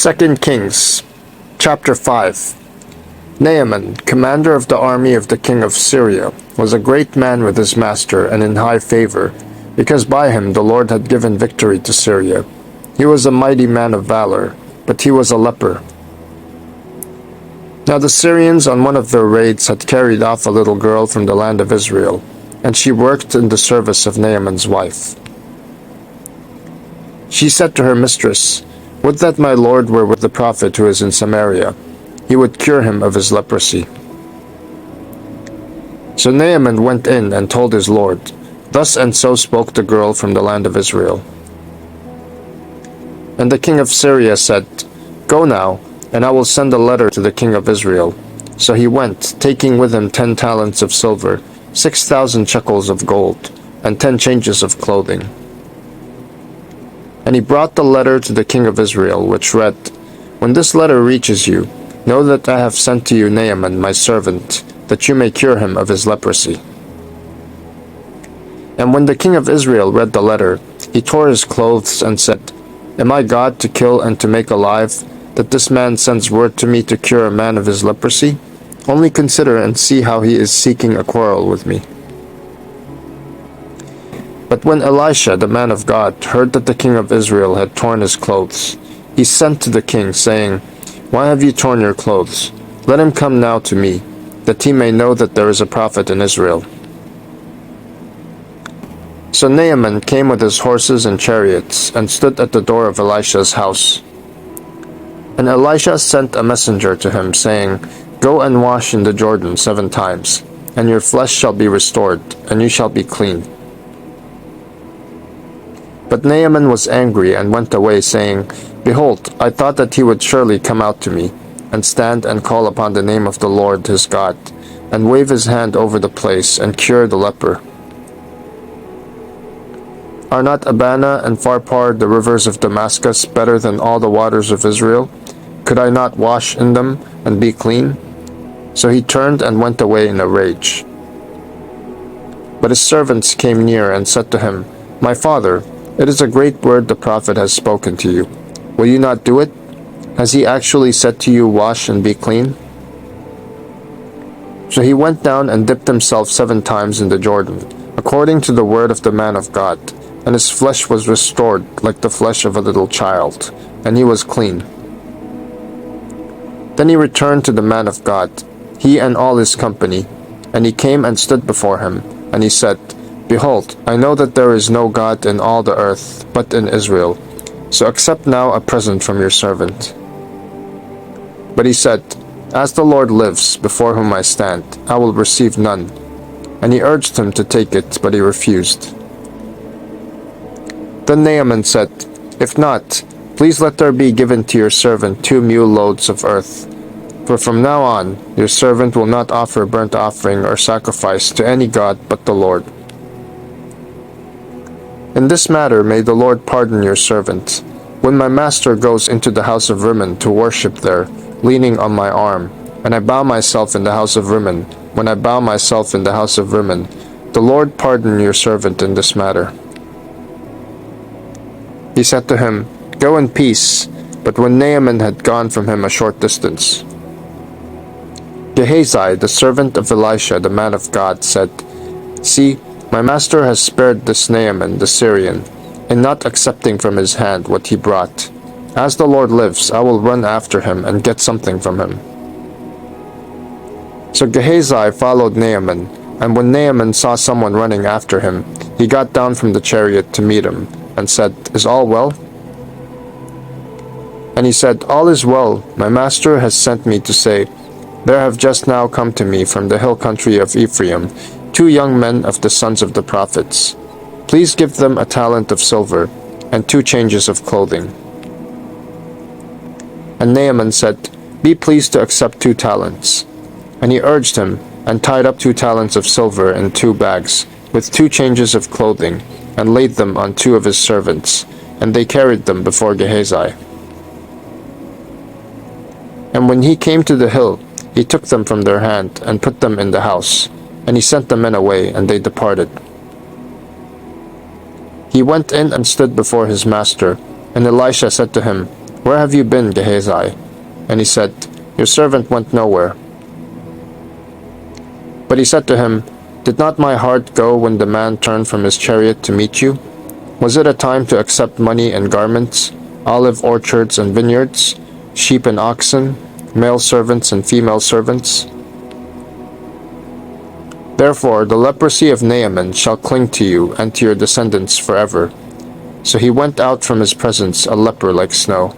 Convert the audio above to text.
2 Kings, chapter 5. Naaman, commander of the army of the king of Syria, was a great man with his master and in high favor, because by him the Lord had given victory to Syria. He was a mighty man of valor, but he was a leper. Now the Syrians on one of their raids had carried off a little girl from the land of Israel, and she worked in the service of Naaman's wife. She said to her mistress, "Would that my lord were with the prophet who is in Samaria. He would cure him of his leprosy." So Naaman went in and told his lord, "Thus and so spoke the girl from the land of Israel." And the king of Syria said, "Go now, and I will send a letter to the king of Israel." So he went, taking with him 10 talents of silver, 6,000 shekels of gold, and 10 changes of clothing. And he brought the letter to the king of Israel, which read, "When this letter reaches you, know that I have sent to you Naaman, my servant, that you may cure him of his leprosy." And when the king of Israel read the letter, he tore his clothes and said, "Am I God to kill and to make alive, that this man sends word to me to cure a man of his leprosy? Only consider and see how he is seeking a quarrel with me." But when Elisha, the man of God, heard that the king of Israel had torn his clothes, he sent to the king, saying, "Why have you torn your clothes? Let him come now to me, that he may know that there is a prophet in Israel." So Naaman came with his horses and chariots, and stood at the door of Elisha's house. And Elisha sent a messenger to him, saying, "Go and wash in the Jordan 7 times, and your flesh shall be restored, and you shall be clean." But Naaman was angry and went away, saying, "Behold, I thought that he would surely come out to me, and stand and call upon the name of the Lord his God, and wave his hand over the place, and cure the leper. Are not Abana and Pharpar, the rivers of Damascus, better than all the waters of Israel? Could I not wash in them and be clean?" So he turned and went away in a rage. But his servants came near and said to him, "My father, it is a great word the prophet has spoken to you. Will you not do it? Has he actually said to you, 'Wash and be clean'?" So he went down and dipped himself 7 times in the Jordan, according to the word of the man of God, and his flesh was restored like the flesh of a little child, and he was clean. Then he returned to the man of God, he and all his company, and he came and stood before him, and he said, "Behold, I know that there is no God in all the earth but in Israel. So accept now a present from your servant." But he said, "As the Lord lives, before whom I stand, I will receive none." And he urged him to take it, but he refused. Then Naaman said, "If not, please let there be given to your servant 2 mule loads of earth. For from now on, your servant will not offer burnt offering or sacrifice to any god but the Lord. In this matter may the Lord pardon your servant. When my master goes into the house of Rimmon to worship there, leaning on my arm, and I bow myself in the house of Rimmon, when I bow myself in the house of Rimmon, the Lord pardon your servant in this matter." He said to him, "Go in peace." But when Naaman had gone from him a short distance, Gehazi, the servant of Elisha, the man of God, said, "See, my master has spared this Naaman the Syrian, in not accepting from his hand what he brought. As the Lord lives, I will run after him and get something from him." So Gehazi followed Naaman, and when Naaman saw someone running after him, he got down from the chariot to meet him, and said, "Is all well?" And he said, "All is well. My master has sent me to say, there have just now come to me from the hill country of Ephraim 2 young men of the sons of the prophets. Please give them a talent of silver, and 2 changes of clothing." And Naaman said, "Be pleased to accept 2 talents. And he urged him, and tied up 2 talents of silver in 2 bags, with 2 changes of clothing, and laid them on 2 of his servants, and they carried them before Gehazi. And when he came to the hill, he took them from their hand, and put them in the house, and he sent the men away, and they departed. He went in and stood before his master, and Elisha said to him, Where have you been, Gehazi? And he said, Your servant went nowhere. But he said to him, Did not my heart go when the man turned from his chariot to meet you? Was it a time to accept money and garments, olive orchards and vineyards, sheep and oxen, male servants and female servants? Therefore the leprosy of Naaman shall cling to you and to your descendants forever. So he went out from his presence a leper like snow.